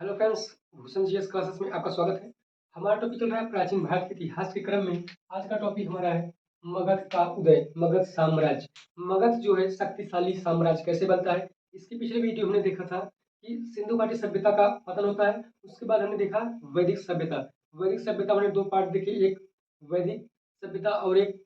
Hello friends, Bhushan GS classes में आपका स्वागत है। हमारा टॉपिक चल रहा है प्राचीन भारत के इतिहास के क्रम में। आज का टॉपिक हमारा है मगध का उदय, मगध साम्राज्य। मगध जो है शक्तिशाली साम्राज्य कैसे बनता है। इसके पिछले वीडियो हमने देखा था कि सिंधु घाटी सभ्यता का पतन होता है। उसके बाद हमने देखा वैदिक सभ्यता। वैदिक सभ्यता हमने दो पार्ट देखे, एक वैदिक सभ्यता और एक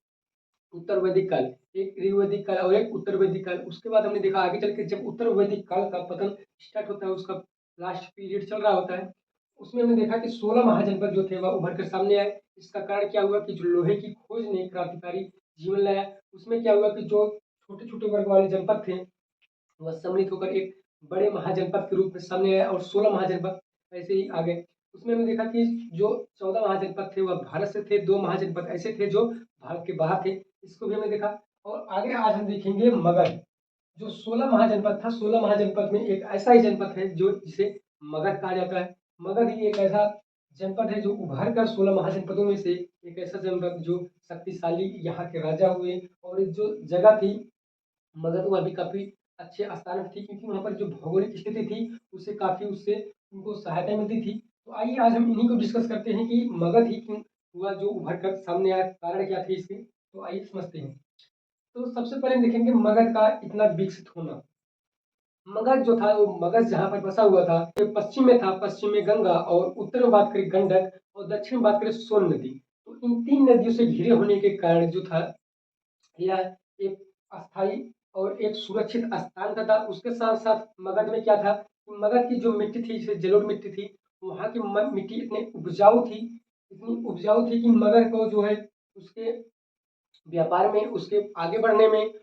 उत्तर वैदिक काल। एक ऋग्वैदिक काल और एक उत्तर वैदिक काल। उसके बाद हमने देखा आगे चल के जब उत्तर वैदिक काल का पतन स्टार्ट होता है, उसका लास्ट पीरियड चल रहा होता है, उसमें हमने देखा कि 16 महाजनपद जो थे वह उभर कर सामने आए। इसका कारण क्या हुआ कि जो लोहे की खोज ने क्रांतिकारी जीवन लाया। उसमें क्या हुआ कि जो छोटे छोटे वर्ग वाले जनपद थे वह सम्मिलित होकर एक बड़े महाजनपद के रूप में सामने आया और 16 महाजनपद ऐसे ही आ गए। उसमें हमने देखा कि जो 14 महाजनपद थे वह भारत से थे, 2 महाजनपद ऐसे थे जो भारत के बाहर थे। इसको भी हमने देखा। और आगे आज हम देखेंगे मगध। जो 16 महाजनपद था, 16 महाजनपद में एक ऐसा ही जनपद है जो जिसे मगध कहा जाता है। मगध ही एक ऐसा जनपद है जो उभर कर 16 महाजनपदों में से एक ऐसा जनपद जो शक्तिशाली यहाँ के राजा हुए। और जो जगह थी मगध, वह भी काफी अच्छे स्थान में थी क्योंकि वहाँ पर जो भौगोलिक स्थिति थी उससे काफी उससे उनको सहायता मिलती थी। तो आइए आज हम इन्हीं को डिस्कस करते हैं कि मगध ही क्यों हुआ जो उभर कर सामने आया, कारण क्या थे इसके। तो आइए समझते हैं। तो सबसे पहले देखेंगे मगध का इतना विकसित होना। मगध जो था वो मगध जहाँ पर बसा हुआ था ये पश्चिम में था। पश्चिम में गंगा और उत्तर में बात करें गंडक और दक्षिण में बात करें सोन नदी। तो इन तीन नदियों से घिरे होने के कारण जो था यह एक अस्थाई और एक सुरक्षित स्थान का था। उसके साथ साथ मगध में क्या था, मगध की जो मिट्टी थी जैसे जलोढ़ मिट्टी थी, वहाँ की मिट्टी इतनी उपजाऊ थी कि मगध को जो है उसके व्यापार में, उसके आगे बढ़ने में,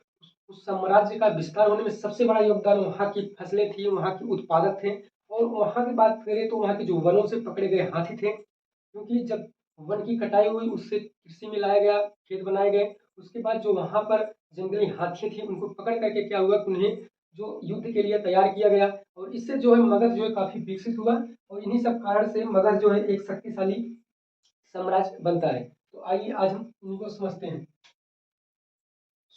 उस साम्राज्य का विस्तार होने में सबसे बड़ा योगदान वहाँ की फसलें थी, वहाँ के उत्पादक थे। और वहाँ की बात करें तो वहाँ के जो वनों से पकड़े गए हाथी थे, क्योंकि जब वन की कटाई हुई उससे कृषि में लाया गया, खेत बनाए गए। उसके बाद जो वहाँ पर जंगली हाथी थी उनको पकड़ करके क्या हुआ, उन्हें जो युद्ध के लिए तैयार किया गया। और इससे जो है मगध जो है काफी विकसित हुआ। और इन्हीं सब कारण से मगध जो है एक शक्तिशाली साम्राज्य बनता है। तो आइए आज हम इनको समझते हैं।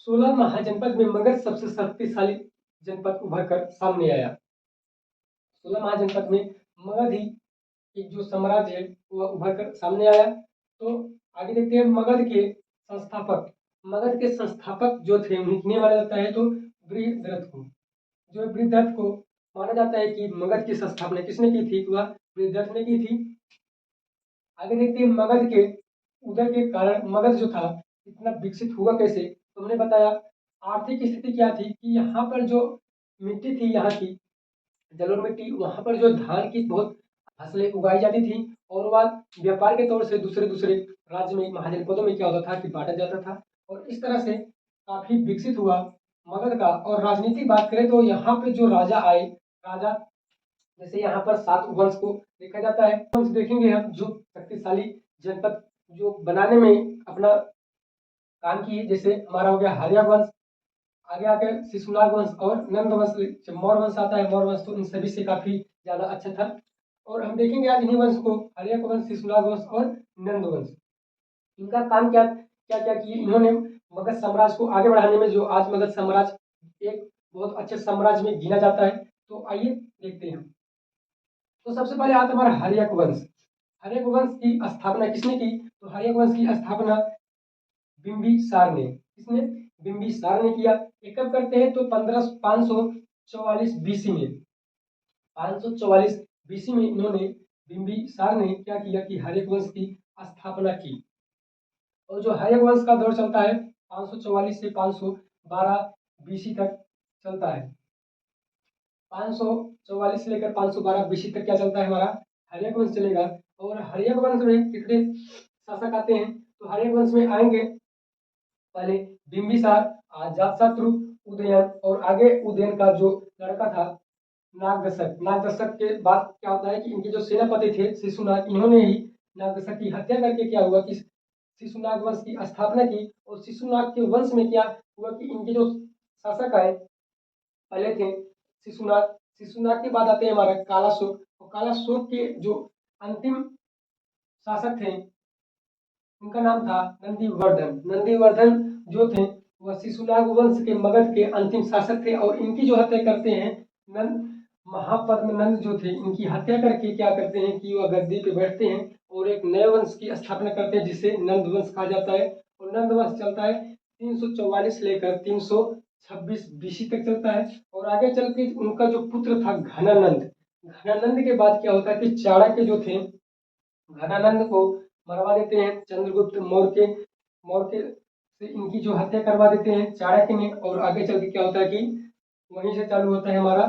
16 महाजनपद में मगध सबसे शक्तिशाली जनपद उभर कर सामने आया। 16 महाजनपद में मगध ही एक जो साम्राज्य है वह उभर कर सामने आया। तो आगे देखते हैं मगध के संस्थापक। मगध के संस्थापक जो थे उन्हें किन्हें माना जाता है, तो बृहद्रथ को। जो बृहद्रथ को माना जाता है कि मगध की स्थापना किसने की थी, वह बृहद्रथ ने की थी। आगे देखते हैं मगध के उदय के कारण मगध जो था इतना विकसित हुआ कैसे। तो हमने बताया आर्थिक स्थिति क्या थी कि यहाँ पर जो मिट्टी थी, यहाँ की जलोढ़ मिट्टी, वहाँ पर जो धान की बहुत फसलें उगाई जाती थी और वह व्यापार के तौर से दूसरे दूसरे राज्य में, महाजनपदों में क्या होता था कि बांटा जाता था। और इस तरह से काफी विकसित हुआ मगध का। और राजनीतिक बात करें तो यहाँ पे जो राजा आए, राजा जैसे यहाँ पर 7 वंश को देखा जाता है। वंश देखेंगे हम जो शक्तिशाली जनपद जो बनाने में अपना काम किए। जैसे हमारा हो गया हर्यक वंश, आगे आके शिशुनाग वंश और नंद वंश। जब मौर्य वंश आता है, मौर्य वंश तो इन सभी से काफी ज्यादा अच्छा था। और हम देखेंगे आज इन्हीं वंश को, हर्यक वंश, शिशुनाग वंश और नंद वंश। इनका काम क्या क्या क्या किए इन्होंने मगध साम्राज्य को आगे बढ़ाने में, जो आज मगध साम्राज्य एक बहुत अच्छे साम्राज्य में गिना जाता है। तो आइए देखते हैं। तो सबसे पहले आता हमारा हर्यक वंश। हर्यक वंश की स्थापना किसने की, तो हर्यक वंश की स्थापना बिंबिसार ने। किसने, बिंबिसार ने किया। ये कब करते हैं, तो 544 बीसी में। 544 बीसी में इन्होंने, बिंबिसार ने क्या किया कि हर्यक वंश की स्थापना की। और जो हर्यक वंश का दौर चलता है 544 से 512 बीसी तक चलता है। 544 से लेकर 512 बीसी तक क्या चलता है, हमारा हर्यक वंश चलेगा। और हर्यक वंश में कितने शासक आते हैं, तो हर्यक वंश में आएंगे पहले बिंबिसार, अजातशत्रु, उदयन, और आगे उदयन का जो लड़का था नागदशक। नागदशक के बाद क्या होता है कि इनके जो सेनापति थे शिशुनाग, इन्होंने ही नागदशक की हत्या करके क्या हुआ कि शिशुनाग वंश की स्थापना की। और शिशुनाग के वंश में क्या हुआ कि इनके जो शासक आए पहले थे शिशुनाग। शिशुनाग के बाद आते हैं हमारा कालाशोक। और कालाशोक के जो अंतिम शासक थे उनका नाम था नंदीवर्धन। नंदीवर्धन जो थे वह शिशुनाग वंश के मगध के अंतिम शासक थे। और इनकी जो हत्या करते हैं महापद्मनंद जो थे इनकी हत्या करके क्या करते हैं कि वह गद्दी पे बैठते हैं और एक नए वंश की स्थापना करते हैं जिसे नंद वंश कहा जाता है। और नंद वंश चलता है 344 लेकर 326 बीसी तक चलता है। और आगे चल के उनका जो पुत्र था घनानंद, घनानंद के बाद क्या होता है कि चाणक्य जो थे घनानंद को मरवा देते हैं। चंद्रगुप्त मौर्य से इनकी जो हत्या करवा देते हैं चाणक्य ने। और आगे चल के क्या होता है कि वहीं से चालू होता है हमारा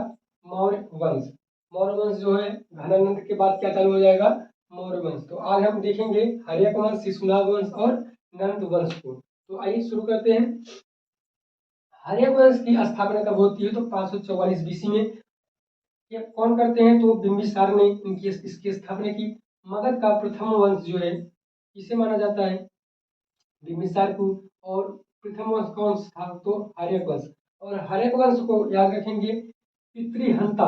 मौर्य वंश। मौर्य वंश जो है घनानंद के बाद क्या चालू हो जाएगा, मौर्य वंश। तो आज हम देखेंगे हर्यक वंश, शिशुनाग वंश और नंद वंश को। तो आइए शुरू करते हैं। हर्यक वंश की स्थापना कब होती है तो 544 बीसी में। ये कौन करते हैं तो बिंबिसार ने इनकी इसकी स्थापना की। मगध का प्रथम वंश जो है किसे माना जाता है, बिंबिसार को। और प्रथम वंश कौन था तो हर्यक वंश। और हर्यक वंश को याद रखेंगे पितृहंता,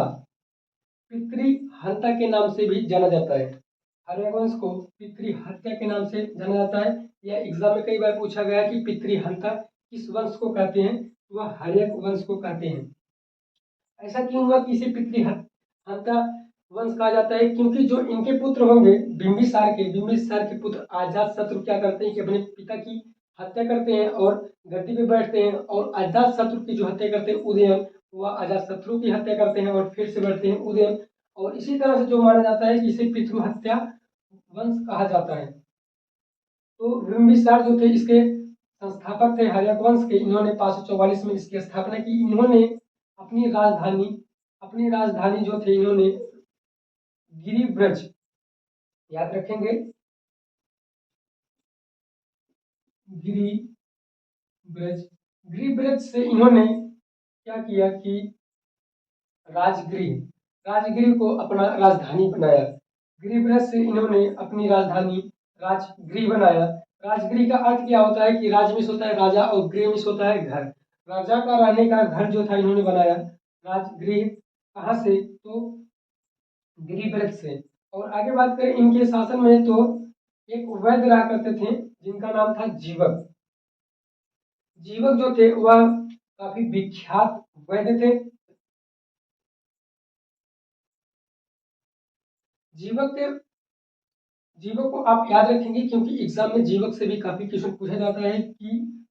पितृहंता के नाम से भी जाना जाता है। हर्यक वंश को पितृहत्या के नाम से जाना जाता है। यह एग्जाम में कई बार पूछा गया कि पितृहंता किस वंश को कहते हैं, तो वह हर्यक वंश को कहते हैं। ऐसा क्यों हुआ कि इसे पितृहंता वंश कहा जाता है, क्योंकि जो इनके पुत्र होंगे बिंबिसार के पुत्र अजात शत्रु क्या करते हैं कि अपने पिता की हत्या करते हैं और गद्दी पे बैठते हैं। और अजात शत्रु की जो हत्या करते हैं उदयन, वह अजात शत्रु की हत्या करते हैं और फिर से बैठते हैं उदयन। और इसी तरह से जो माना जाता है कि इसे पितृहत्या वंश कहा जाता है। तो बिंबिसार जो थे इसके संस्थापक थे हर्यक वंश के। इन्होंने 544 में इसकी स्थापना की। इन्होंने अपनी राजधानी जो थे इन्होंने गिरिब्रज, याद रखेंगे गिरिब्रज, गिरिब्रज से इन्होंने क्या किया कि राजगृह को अपना राजधानी बनाया। गिरिब्रज से इन्होंने अपनी राजधानी राजगृह बनाया। राजगृह का अर्थ क्या होता है कि राज मिस होता है राजा और गृह मिस होता है घर। राजा का रहने का घर जो था इन्होंने बनाया राजगृह। कहाँ से तो गिरिब्रज से। और आगे बात करें इनके शासन में तो एक वैद्य रहा करते थे जिनका नाम था जीवक। जीवक जो थे वह काफी विख्यात वैद्य थे। जीवक के जीवक को आप याद रखेंगे क्योंकि एग्जाम में जीवक से भी काफी क्वेश्चन पूछा जाता है कि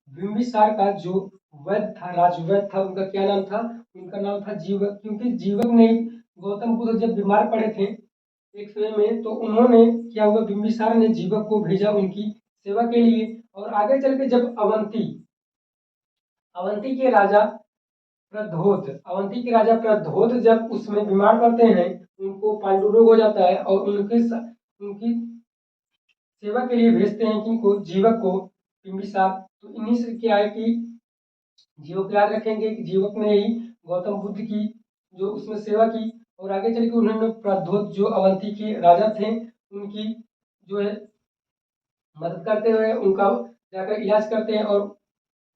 बिंबिसार का जो वैद्य था, राजवैद्य था, उनका क्या नाम था, उनका नाम था जीवक। क्योंकि जीवक ने गौतम बुद्ध जब बीमार पड़े थे एक समय में, तो उन्होंने क्या हुआ, बिंबिसार ने जीवक को भेजा उनकी सेवा के लिए। और आगे चल के जब अवंती के राजा प्रद्योत जब उसमें बीमार पड़ते हैं, उनको पांडु रोग हो जाता है और उनकी सेवा के लिए भेजते हैं किनको, जीवक को, बिंबिसार। तो इन्हीं से क्या है कि जीवक याद रखेंगे कि जीवक ने ही गौतम बुद्ध की जो उसमें सेवा की। और आगे चल के उन्होंने प्रद्योत जो अवंती के राजा थे उनकी जो है मदद करते हुए उनका जाकर इलाज करते हैं। और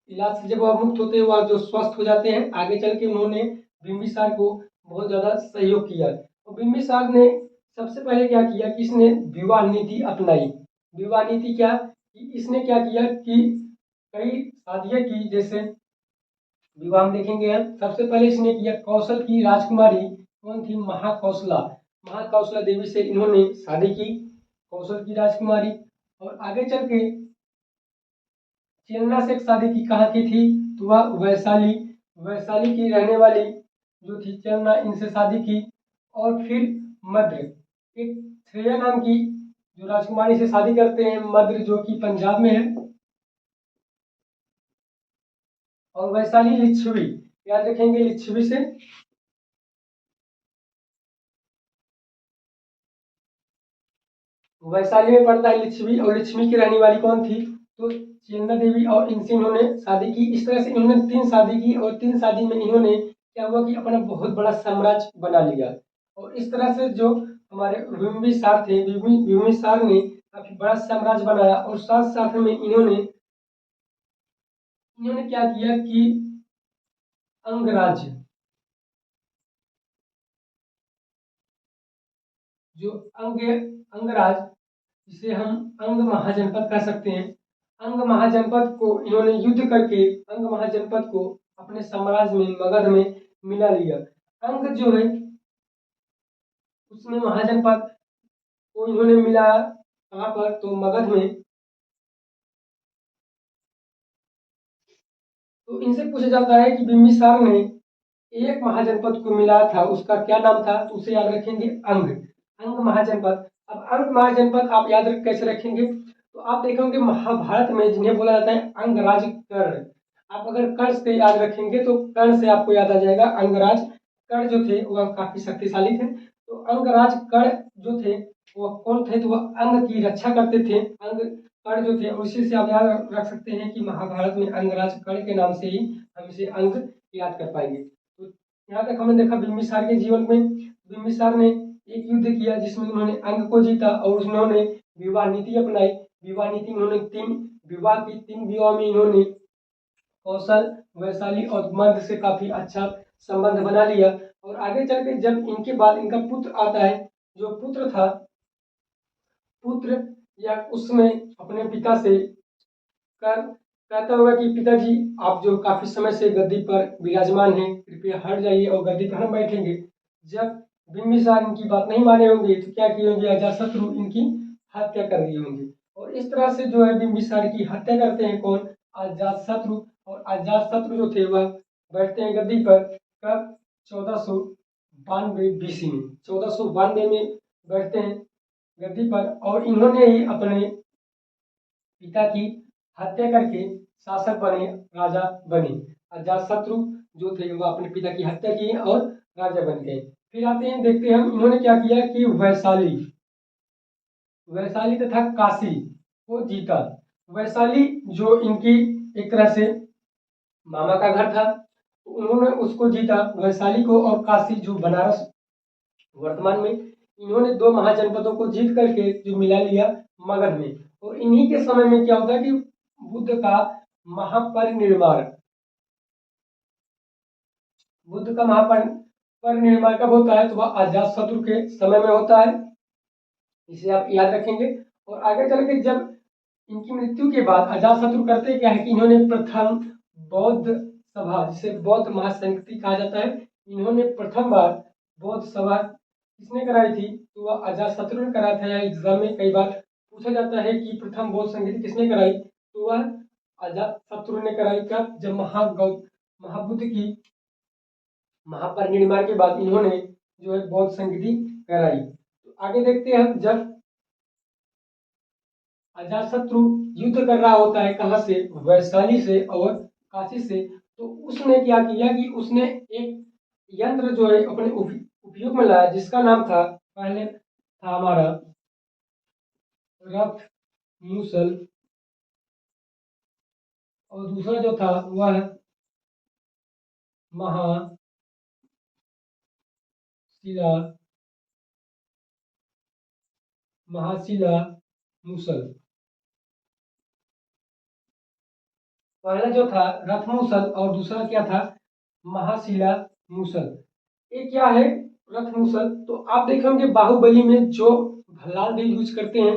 इलाज से जब वह मुक्त होते हैं, वह जो स्वस्थ हो जाते हैं, आगे चल के उन्होंने बिंबिसार को बहुत ज्यादा सहयोग किया। और बिंबिसार ने सबसे पहले क्या किया कि इसने विवाह नीति अपनाई। विवाह नीति क्या कि इसने क्या किया कि कई शादियां की। जैसे विवाह में देखेंगे हम, सबसे पहले इसने किया कौशल की राजकुमारी कौन थी, महाकौशला, महाकौशला देवी से इन्होंने शादी की, कौशल की राजकुमारी। और आगे चल के चेलना से शादी की कहाँ की थी तो वह वैशाली की रहने वाली जो थी चेलना, इनसे शादी की। और फिर मद्र, एक श्रेया नाम की जो राजकुमारी से शादी करते हैं, मद्र जो कि पंजाब में है। और वैशाली लिच्छवी, याद रखेंगे लिच्छवी से। वैशाली में पड़ता है लिच्छवी। और लिच्छवी की रहने वाली कौन थी तो चेलना देवी। और इनसे इन्होंने शादी की। इस तरह से इन्होंने 3 शादी की और 3 शादी में इन्होंने क्या हुआ कि अपना बहुत बड़ा साम्राज्य बना लिया। और इस तरह से जो हमारे बिंबिसार थे, बिंबिसार ने काफी बड़ा साम्राज्य बनाया। और साथ साथ में इन्होंने इन्होंने क्या किया कि अंगराज्य, जो अंगराज, जिसे हम अंग महाजनपद कह सकते हैं, अंग महाजनपद को इन्होंने युद्ध करके अंग महाजनपद को अपने साम्राज्य में मगध में मिला लिया। अंग जो है उसमें महाजनपद को इन्होंने मिला कहाँ पर, तो मगध में। तो इनसे पूछा जाता है कि बिंबिसार ने एक महाजनपद को मिलाया था, उसका क्या नाम था, तो उसे याद रखेंगे अंग। अंग महाजनपद। अब अंग महाजनपद आप याद कैसे रखेंगे, तो आप देखेंगे महाभारत में जिन्हें बोला जाता है अंगराज कर्ण। आप अगर कर्ण से याद रखेंगे तो कर्ण से आपको याद आ जाएगा अंगराज कर्ण जो थे वह काफी शक्तिशाली थे। तो अंगराज कर्ण जो थे वह कौन थे, तो वह अंग की रक्षा करते थे। अंग कर्ण जो थे उसी से आप याद रख सकते हैं कि महाभारत में अंगराज कर्ण के नाम से ही हम इसे अंग याद कर पाएंगे। तो यहाँ तक हमने देखा बिंबिसार के जीवन में बिंबिसार ने एक युद्ध किया जिसमें उन्होंने अंग को जीता और उन्होंने विवाह नीति अपनाई। विवाह नीति में उन्होंने 3 विवाह की, 3 विवाह में इन्होंने कौशल, वैशाली और मर्द से काफी अच्छा संबंध बना लिया। और आगे चल के जब इनके बाद इनका पुत्र आता है, जो पुत्र था, पुत्र या उसने अपने पिता से कर कहता होगा कि पिताजी आप जो काफी समय से गद्दी पर विराजमान हैं, कृपया हट जाइए और गद्दी पर हम बैठेंगे। जब बिंबिसार इनकी बात नहीं माने होंगे तो क्या किए होंगे, अजातशत्रु इनकी हत्या कर दिए होंगे। और इस तरह से जो है बिंबिसार की हत्या करते हैं कौन, अजातशत्रु। और अजातशत्रु जो थे वह बैठते हैं गद्दी पर कब, 1492 बीसी में। 1492 में बैठते हैं गद्दी पर और इन्होंने ही अपने पिता की हत्या करके शासक बने, राजा बने। अजातशत्रु जो थे वह अपने पिता की हत्या किए और राजा बन गए। फिर आते हैं, देखते हैं हम इन्होंने क्या किया कि वैशाली वैशाली तथा काशी को जीता। वैशाली जो इनकी एक तरह से मामा का घर था, तो उन्होंने उसको जीता वैशाली को। और काशी जो बनारस वर्तमान में, इन्होंने 2 महाजनपदों को जीत करके जो मिला लिया मगध में। और इन्हीं के समय में क्या होता है कि बुद्ध का महापरिनिर्वाण बुद्ध का महापरिनिर्वाण कब होता है, तो वह अजातशत्रु के समय में होता है। इसे आप याद रखेंगे। और आगे चल के जब इनकी मृत्यु के बाद अजातशत्रु करते क्या है कि इन्होंने प्रथम बौद्ध सभा, जिसे बौद्ध महासंस्कृति कहा जाता है, इन्होंने प्रथम बार बौद्ध सभा किसने कराई थी, तो वह अजातशत्रु ने कराया था। या एग्जाम में कई बार पूछा जाता है कि प्रथम बौद्ध संगीत किसने कराई, तो वह अजातशत्रु ने कराई। कब, जब महाबुद्ध की महापरिनिर्वाण के बाद इन्होंने जो है बौद्ध संगीति कराई। तो आगे देखते हैं हम, जब अजातशत्रु युद्ध कर रहा होता है कहाँ से, वैशाली से और काशी से, तो उसने क्या किया कि उसने एक यंत्र जो है अपने उपयोग में लाया जिसका नाम था, पहले था हमारा रथ मूसल और दूसरा जो था वह महाशिला महाशिला मूसल। पहला जो था रथ मूसल और दूसरा क्या था, महाशिला मूसल। ये क्या है रथ मूसल, तो आप देखेंगे बाहुबली में जो भल्लाल भी यूज करते हैं,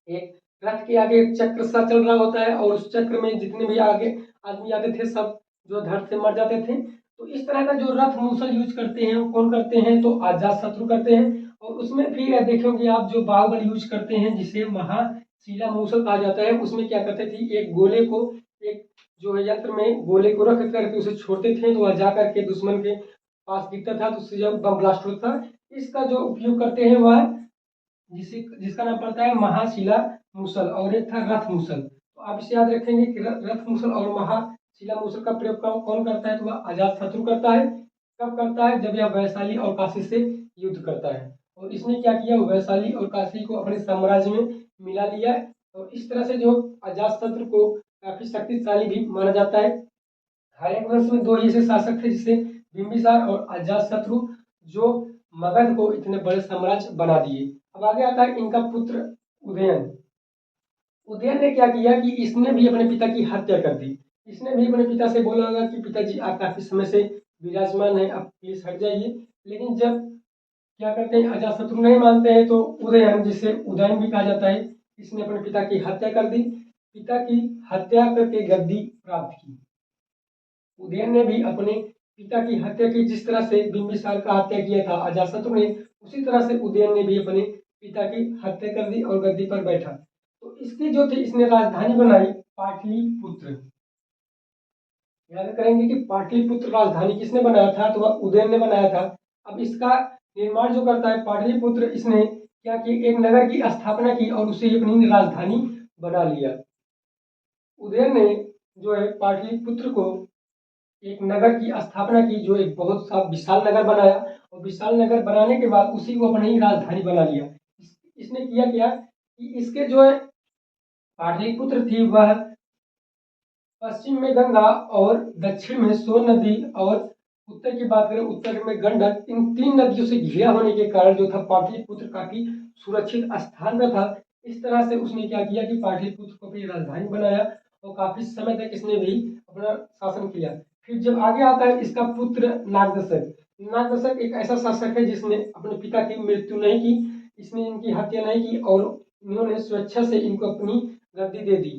एक रथ के आगे एक चक्र सा चल रहा होता है और उस चक्र में जितने भी आगे आदमी आते थे सब जो धड़ से मर जाते थे। तो इस तरह का जो रथ मूसल यूज करते हैं वो कौन करते हैं, तो अजातशत्रु करते हैं। और उसमें भी देखेंगे आप जो बाहुबली यूज करते हैं जिसे महाशिला मूसल कहा जाता है, उसमें क्या करते थे, एक गोले को, एक जो है यंत्र में गोले को रख करके उसे छोड़ते थे तो वह जा करके दुश्मन के पास गिरता था, तो उससे जब बम ब्लास्ट होता था। इसका जो उपयोग करते हैं वह जिसका नाम पड़ता है महाशिला मूसल और एक था रथ मूसल। तो आप इसे याद रखेंगे कि रथ मूसल और महाशिला मूसल का प्रयोग कौन करता है, तो वह अजातशत्रु करता है। कब करता है, जब यह वैशाली और काशी से युद्ध करता है। और इसने क्या किया, वैशाली और काशी को अपने साम्राज्य में मिला लिया। और इस तरह से जो अजातशत्रु को काफी शक्तिशाली भी माना जाता है। हर्यक वंश में 2 ऐसे शासक थे जिसे बिंबिसार और अजातशत्रु, जो मगध को इतने बड़े साम्राज्य बना दिए। अब आगे आता है इनका पुत्र उदयन। उदयन ने क्या किया कि इसने भी अपने पिता की हत्या कर दी। इसने भी अपने पिता से बोला होगा कि पिताजी आप काफी समय से विराजमान है, आप प्लीज हट जाइए। लेकिन जब क्या करते हैं, अजातशत्रु नहीं मानते हैं, तो उदयन, जिसे उदयन भी कहा जाता है, इसने अपने पिता की हत्या कर दी। पिता की हत्या करके गद्दी प्राप्त की। उदयन ने भी अपने पिता की हत्या की, जिस तरह से बिंबिसार का हत्या किया था अजातशत्रु ने, उसी तरह से उदयन ने भी अपने पिता की हत्या कर दी और गद्दी पर बैठा। तो इसकी जो थी इसने राजधानी बनाई पाटलिपुत्र। याद करेंगे कि पाटलिपुत्र राजधानी किसने बनाया था, तो वह उदयन ने बनाया था। अब इसका निर्माण जो करता है पाटलिपुत्र, इसने क्या किया, एक नगर की स्थापना की और उसे अपनी राजधानी बना लिया। उदयन ने जो है पाटलिपुत्र को एक नगर की स्थापना की, जो एक बहुत सा विशाल नगर बनाया और विशाल नगर बनाने के बाद उसी को अपनी राजधानी बना लिया। इसने किया क्या कि इसके जो है पाटलिपुत्र थी वह पश्चिम में गंगा और दक्षिण में सोन नदी और उत्तर की बात करें उत्तर में गंडक, इन तीन नदियों से घिरा होने के कारण जो था पाटलिपुत्र काफी सुरक्षित स्थान पर था। इस तरह से उसने क्या किया कि पाटलिपुत्र को अपनी राजधानी बनाया और काफी समय तक इसने भी अपना शासन किया। फिर जब आगे आता है इसका पुत्र नागदशक। नागदशक एक ऐसा शासक है जिसने अपने पिता की मृत्यु नहीं की, इसने इनकी हत्या नहीं की और इन्होंने स्वेच्छा से इनको अपनी गद्दी दे दी।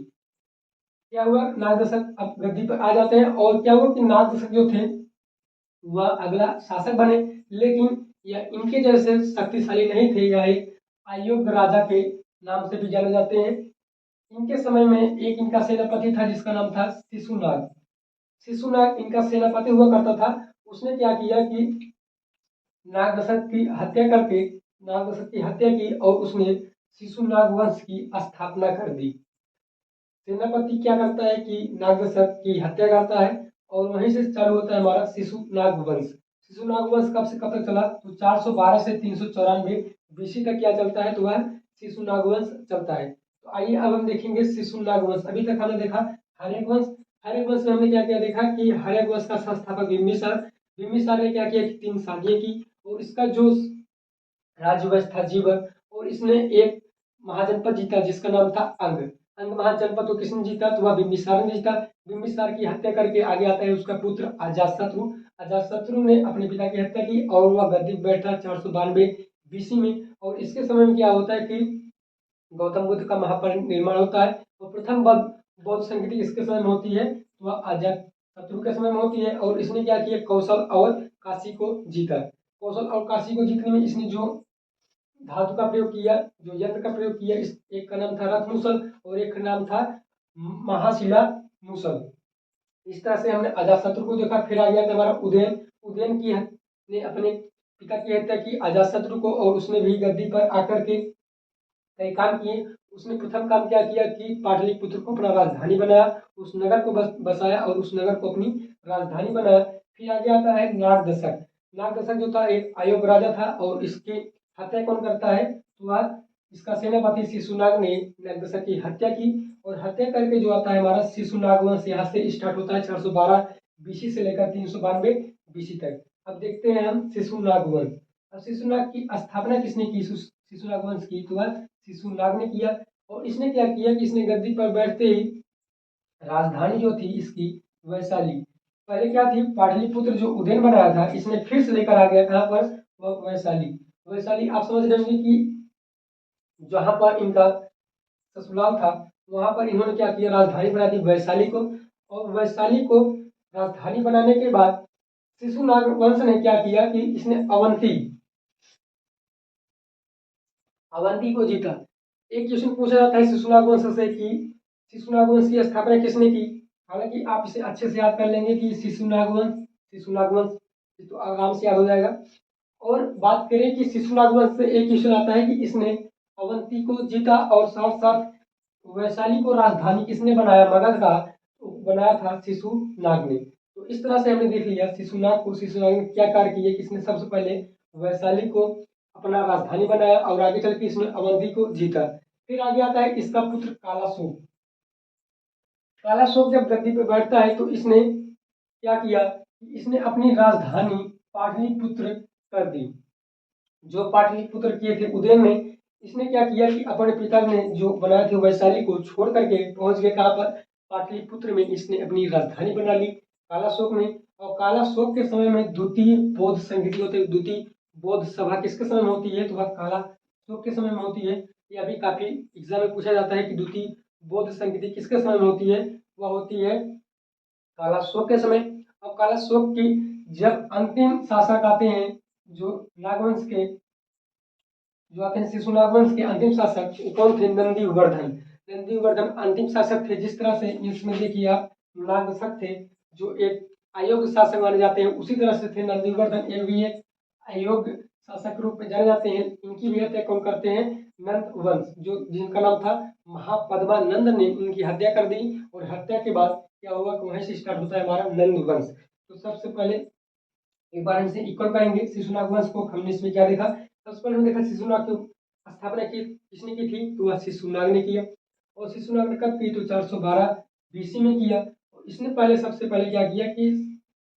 क्या हुआ, नागदशक अब गद्दी पर आ जाते हैं और क्या हुआ कि नागदशक जो थे वह अगला शासक बने, लेकिन यह इनके जैसे शक्तिशाली नहीं थे। यह एक अयोग्य राजा के नाम से भी जाने जाते हैं। इनके समय में एक इनका सेनापति था जिसका नाम था शिशुनाग। शिशुनाग इनका सेनापति हुआ करता था। उसने क्या किया कि नागदशक की हत्या करके नागदशक की हत्या की और उसने शिशुनाग वंश की स्थापना कर दी। सेनापति क्या करता है कि नागदशक की हत्या करता है और वहीं से चालू होता है हमारा शिशुनाग वंश। शिशुनाग वंश कब से कब तक चला, तो 412 से 394 बीसी तक क्या चलता है, तो वह शिशुनाग वंश चलता है। तो आइए अब हम देखेंगे शिशुनाग वंश। अभी तक हमने देखा हर्यक वंश। हर्यक वंश में हमने क्या क्या देखा कि हर्यक वंश का संस्थापक बिंबिसार। बिंबिसार ने क्या किया कि 3 शादियां की और इसका जो राज्यवंश था जीवक, और इसने एक महाजनपद जीता जिसका नाम था अंग। अंग महाजनपद को किसने जीता, तो वह बिंबिसार ने जीता। बिंबिसार की हत्या करके आगे आता है उसका पुत्र अजातशत्रु। अजातशत्रु ने अपने पिता की हत्या की और वह गद्दी पर बैठा 492 बीसी में। और इसके समय में क्या होता है कि गौतम बुद्ध का महापरिनिर्वाण होता है और प्रथम बौद्ध संस्कृति किसके समय में होती है, तो वह अजातशत्रु के समय में होती है। और इसने क्या किया, कौशल और काशी को जीता। कौशल और काशी को जीतने में इसने जो धातु का प्रयोग किया, जो यंत्र का प्रयोग किया, इस एक का नाम था रथ मूसल और एक का नाम था महाशिला मूसल। इस तरह से हमने अजातशत्रु को देखा। फिर आ गया था हमारा उदयन। उदयन की ने अपने पिता की हत्या की अजातशत्रु को, और उसने भी गद्दी पर आकर के कई काम किए। उसने प्रथम काम क्या किया कि पाटलिपुत्र को अपना राजधानी बनाया, उस नगर को बसाया और उस नगर को अपनी राजधानी बनाया। फिर आगे आता है नागदशक। नागदशक जो था एक अयोग्य राजा था और इसकी हत्या कौन करता है, तो वह इसका सेनापति शिशुनाग ने नागदशक की हत्या की। और हत्या करके जो आता है हमारा शिशुनाग वंश, यहाँ से स्टार्ट होता है 412 बीसी से लेकर 392 बीसी तक। अब देखते हैं हम शिशुनाग वंश। अब शिशुनाग की स्थापना किसने की, शिशुनाग वंश की, तो वह शिशुनाग ने किया। और इसने क्या किया कि इसने गद्दी पर बैठते ही राजधानी जो थी इसकी वैशाली, पहले क्या थी पाटलिपुत्र जो उदयन बनाया था, इसने फिर से लेकर आ गया कहाँ पर, वह वैशाली। वैशाली आप समझ रहे होंगे कि जहां पर इनका ससुराल था वहां पर इन्होंने क्या किया, राजधानी बना दी वैशाली को। और वैशाली को राजधानी बनाने के बाद शिशुनाग वंश ने क्या किया कि इसने अवंती को जीता। एक क्वेश्चन पूछा जाता है शिशुनाग वंश से कि शिशुनाग वंश की स्थापना किसने की। हालांकि आप इसे अच्छे से याद कर लेंगे कि शिशुनाग वंश तो आराम से याद हो जाएगा। और बात करें कि शिशुनाग वंश से एक क्वेश्चन आता है कि इसने अवंती को जीता और साथ साथ वैशाली को राजधानी किसने बनाया, मगध का, तो बनाया था शिशुनाग ने। तो इस तरह से हमने देख लिया शिशुनाग ने क्या कार्य किए, किसने सबसे पहले वैशाली को अपना राजधानी बनाया और आगे चल के इसने अवंती को जीता। फिर आगे आता है इसका पुत्र कालाशोक। कालाशोक जब गद्दी पर बैठता है तो इसने क्या किया, इसने अपनी राजधानी पाटलिपुत्र कर दी। जो पाटलिपुत्र किए थे उदयन ने, इसने क्या किया कि अपने पिता ने जो बनाए थे वैशाली को छोड़ करके पहुंच गए कहाँ पर, पाटलिपुत्र में। इसने अपनी राजधानी बना ली कालाशोक ने। और कालाशोक के समय में द्वितीय बौद्ध संघिति होती है, द्वितीय बौद्ध सभा किसके समय में होती है, तो वह कालाशोक के समय में होती है। ये अभी काफी एग्जाम में पूछा जाता है कि द्वितीय बौद्ध संघिति किसके समय में होती है, वह होती है कालाशोक के समय। अब कालाशोक की जब अंतिम शासक आते हैं जो नागवंश के, जो आते हैं शिशुनाग वंश के अंतिम शासक वो कौन थे? नंदीवर्धन। नंदीवर्धन अंतिम शासक थे। जिस तरह से इसमें देखिए आप नागशक थे जो एक अयोग्य शासक माने जाते हैं, उसी तरह से थे नंदीवर्धन, ये भी एक अयोग्य शासक के रूप में जाने जाते हैं। इनकी भी हत्या कौन करते हैं? नंद वंश, जो जिनका नाम था महापद्मानंद, ने इनकी हत्या कर दी। और हत्या के बाद क्या हुआ कि वहीं से स्टार्ट होता है हमारा नंद वंश। तो सबसे पहले एक बार इनसे इक्वल करेंगे शिशुनाग वंश को। हमने इसमें क्या देखा? सबसे पहले हमने देखा शिशुनाग की स्थापना की किसने की थी? तो वह शिशुनाग ने किया। और शिशुनाग ने कब की? तो 412 बीसी में किया। और इसने पहले सबसे पहले क्या किया कि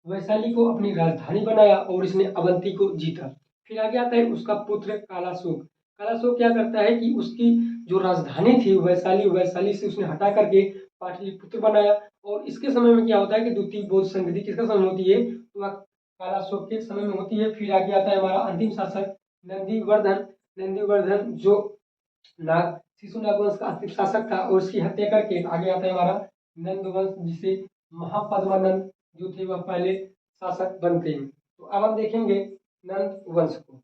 वैशाली को अपनी राजधानी बनाया और इसने अवंती को जीता। फिर आगे आता है उसका पुत्र कालाशोक। कालाशोक क्या करता है कि उसकी जो राजधानी थी वैशाली, वैशाली से उसने हटा करके पाटलिपुत्र बनाया। और इसके समय में क्या होता है कि द्वितीय बौद्ध संधि किसका समय होती है? तो वह कालाशोक के समय में होती है। फिर आगे आता है हमारा अंतिम शासक नंदीवर्धन। नंदीवर्धन जो नाग शिशुनाग वंश का अंतिम शासक था और उसकी हत्या करके आगे आता है हमारा नंद वंश, जिसे महापद्मानंद जो थे वह पहले शासक बनते हैं। तो अब हम देखेंगे नंद वंश को।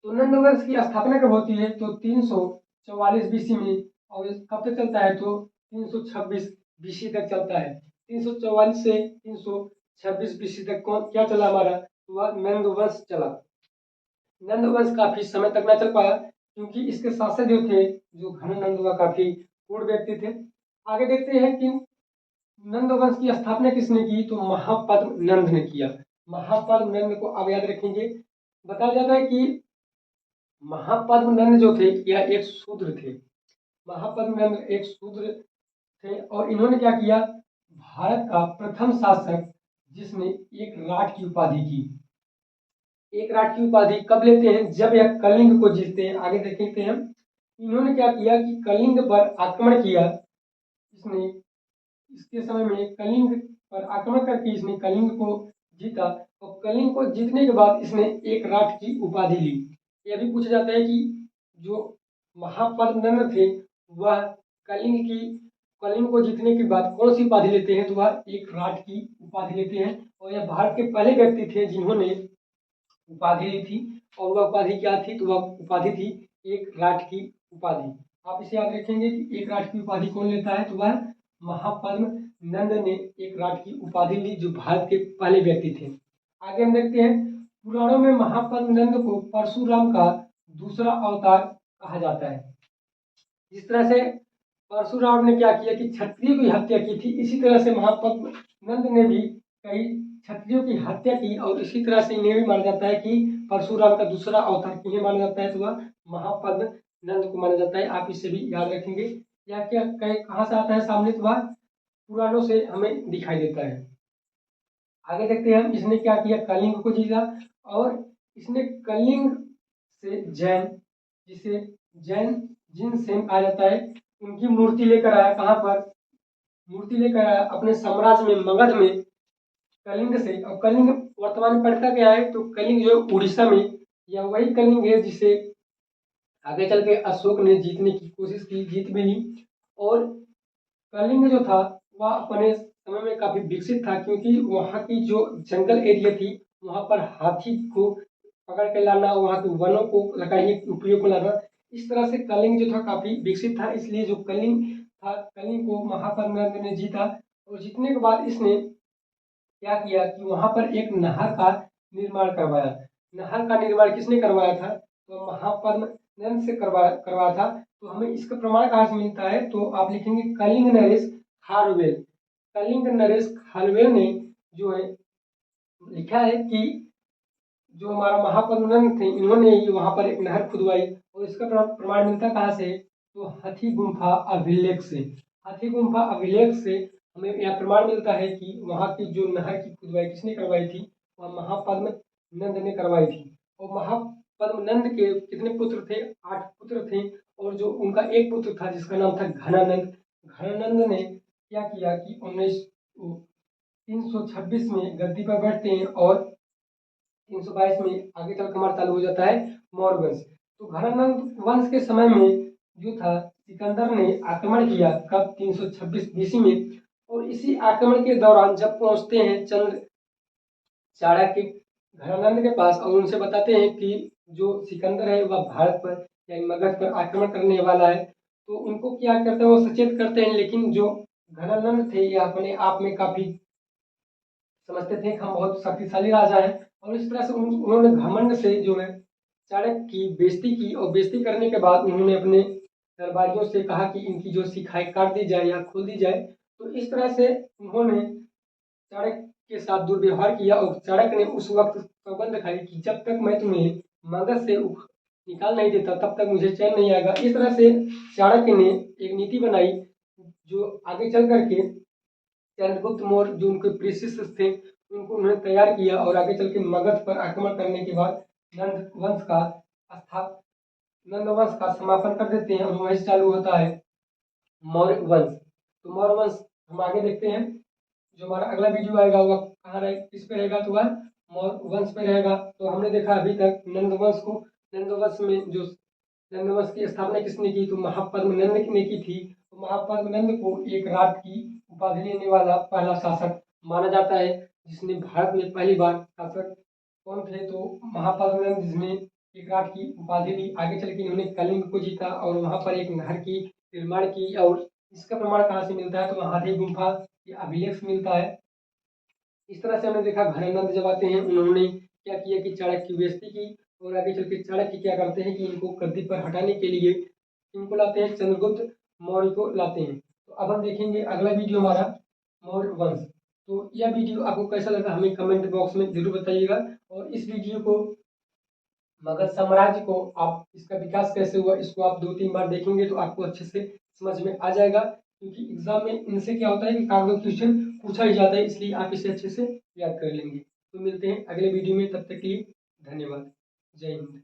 तो नंद वंश की स्थापना कब होती है? तो 344 बीसी में। और कब तक चलता है? तो 326 बीसी तक चलता है। 344 से 326 बीसी तक कौन क्या चला हमारा? तो वह नंद वंश चला। नंद वंश काफी समय तक न चल पाया क्योंकि इसके शासक जो थे, जो घनानंद, वह काफी क्रूर व्यक्ति थे। आगे देखते हैं कि नंद वंश की स्थापना किसने की? तो महापद्म ने किया। महापद्म को अब याद रखेंगे। बताया जाता है कि महापद्म जो थे यह एक शूद्र थे। महापद्म एक शूद्र थे और इन्होंने क्या किया? भारत का प्रथम शासक जिसने एक राठ की उपाधि की। एक राठ की उपाधि कब लेते हैं? जब यह कलिंग को जीतते हैं। आगे देखते हैं इन्होंने क्या किया कि कलिंग पर आक्रमण किया। इसने इसके समय में कलिंग पर आक्रमण करके इसने कलिंग को जीता। और कलिंग को जीतने के बाद इसने एक राठ की उपाधि ली। यह भी पूछा जाता है कि जो महापद्म थे वह कलिंग की कलिंग को जीतने के बाद कौन सी उपाधि लेते हैं? तो वह एक राठ की उपाधि लेते हैं। और यह भारत के पहले व्यक्ति थे जिन्होंने उपाधि ली थी। और वह उपाधि क्या थी? तो वह उपाधि थी एक राठ की उपाधि। आप इसे याद रखेंगे कि एक राठ की उपाधि कौन लेता है? तो वह महापद्म नंद ने एक राठ की उपाधि ली, जो भारत के पहले व्यक्ति थे। आगे हम देखते हैं पुराणों में महापद्म नंद को परशुराम का दूसरा अवतार कहा जाता है। जिस तरह से परशुराम ने क्या किया कि क्षत्रिय की हत्या की थी, इसी तरह से महापद्म नंद ने भी कई क्षत्रियों की हत्या की। और इसी तरह से इन्हें भी माना जाता है कि परशुराम का दूसरा अवतार किन्हें माना जाता है? तो वह महापद्म नंद को माना जाता है। आप इसे भी याद रखेंगे। यह क्या कहाँ से आता है सामने? तो वह पुराणों से हमें दिखाई देता है। आगे देखते हैं हम इसने क्या किया? कलिंग को जीता। और इसने कलिंग से जैन, जिसे जैन जिन सेन कहा जाता है, उनकी मूर्ति लेकर आया। कहाँ पर मूर्ति लेकर आया? अपने साम्राज्य में मगध में कलिंग से। और कलिंग वर्तमान में पड़ता क्या है? तो कलिंग जो उड़ीसा में, या वही कलिंग है जिसे आगे चल के अशोक ने जीतने की कोशिश की, जीत भी ली। और कलिंग जो था वह अपने समय में काफी विकसित था क्योंकि वहाँ की जो जंगल एरिया थी वहाँ पर हाथी को पकड़ के लाना, वहाँ के वनों को लकड़ियों के उपयोग को लाना, इस तरह से कलिंग जो था काफी विकसित था। इसलिए जो कलिंग था, कलिंग को महापद्म ने जीता। और जीतने के बाद इसने क्या किया कि वहां पर एक नहर का निर्माण करवाया। नहर का निर्माण किसने करवाया था? तो महापद्म से करवाया था। तो हमें इसका प्रमाण कहाँ से मिलता है? तो आप लिखेंगे कलिंग नरेश खारवेल। कलिंग नरेश खारवेल ने जो है लिखा है कि जो हमारा महापद्म थे इन्होंने ही वहां पर एक नहर खुदवाई। और इसका प्रमाण मिलता कहाँ से? तो हाथी गुम्फा अभिलेख से। हाथी गुम्फा अभिलेख से हमें यह प्रमाण मिलता है कि वहां की जो नहर की खुदवाई किसने करवाई थी? वह महापद्म नंद ने करवाई थी। और महापद्म नंद के कितने पुत्र थे? 8 पुत्र थे। और जो उनका एक पुत्र था जिसका नाम था घनानंद, घनानंद ने क्या किया कि 326 में गद्दी पर बैठते हैं। और 322 में आगे चल हमारा चालू हो जाता है मौर्य वंश। तो घनानंद वंश के समय में जो था सिकंदर ने आक्रमण किया। कब? 326 बीसी में। और इसी आक्रमण के दौरान जब पहुंचते हैं चंद्र चाणक्य घनानंद के पास और उनसे बताते हैं कि जो सिकंदर है वह भारत पर यानी मगध पर आक्रमण करने वाला है, तो उनको क्या करते हैं, वो सचेत करते हैं। लेकिन जो घनानंद थे ये अपने आप में काफी समझते थे कि हम बहुत शक्तिशाली राजा हैं, और इस तरह से उन्होंने घमंड से जो है चाणक्य की बेइज्जती की, और बेइज्जती करने के बाद उन्होंने अपने दरबारियों से कहा कि इनकी जो शिखाएं काट दी जाए या खोल दी जाए। तो इस तरह से उन्होंने चाणक्य के साथ दुर्व्यवहार किया, और चाणक्य ने उस वक्त सौगंध खाई कि जब तक मैं तुम्हें मगध से निकाल नहीं देता तब तक मुझे चैन नहीं आएगा। इस तरह से चाणक्य ने एक नीति बनाई जो आगे चल करके चंद्रगुप्त मौर्य जो उनके प्रिय शिष्य थे उनको उन्होंने तैयार किया, और आगे चल के मगध पर आक्रमण करने के बाद नंद वंश का स्थाप नंद वंश का समापन कर देते हैं, और वहीं से चालू होता है मौर्य वंश। तो मौर्य वंश हम आगे देखते हैं। जो हमारा अगला वीडियो आएगा वह कहाँ रहे, किस पे रहेगा, तो वह मौर्य वंश पे रहेगा। तो हमने देखा अभी तक नंद वंश को। नंद वंश में जो नंद वंश की स्थापना किसने की, तो महापद्मनंद ने की थी। तो महापद्मनंद को एक राज की उपाधि देने वाला पहला शासक माना जाता है, जिसने भारत में पहली बार शासक कौन थे, तो महापद्मनंद, जिसने एक राज की उपाधि दी। आगे चल के इन्होंने कलिंग को जीता और वहां पर एक नहर की निर्माण की, और इसका प्रमाण कहाँ से मिलता है, तो महादेव गुम्फा ये अभिलेख से मिलता है। इस तरह से हमने देखा घनानंद जब आते हैं उन्होंने क्या किया कि चाणक्य की बेइज्जती की, और आगे चल के चाणक्य क्या करते हैं कि इनको गद्दी पर हटाने के लिए इनको लाते हैं, चंद्रगुप्त मौर्य को लाते हैं। तो अब हम देखेंगे अगला वीडियो हमारा मौर्य वंश। तो यह वीडियो आपको कैसा लगा हमें कमेंट बॉक्स में जरूर बताइएगा, और इस वीडियो को मगध साम्राज्य को आप इसका विकास कैसे हुआ इसको आप 2-3 बार देखेंगे तो आपको अच्छे से समझ में आ जाएगा, क्योंकि एग्जाम में इनसे क्या होता है कि कागज क्वेश्चन पूछा ही जाता है, इसलिए आप इसे अच्छे से याद कर लेंगे। तो मिलते हैं अगले वीडियो में, तब तक के लिए धन्यवाद। जय हिंद।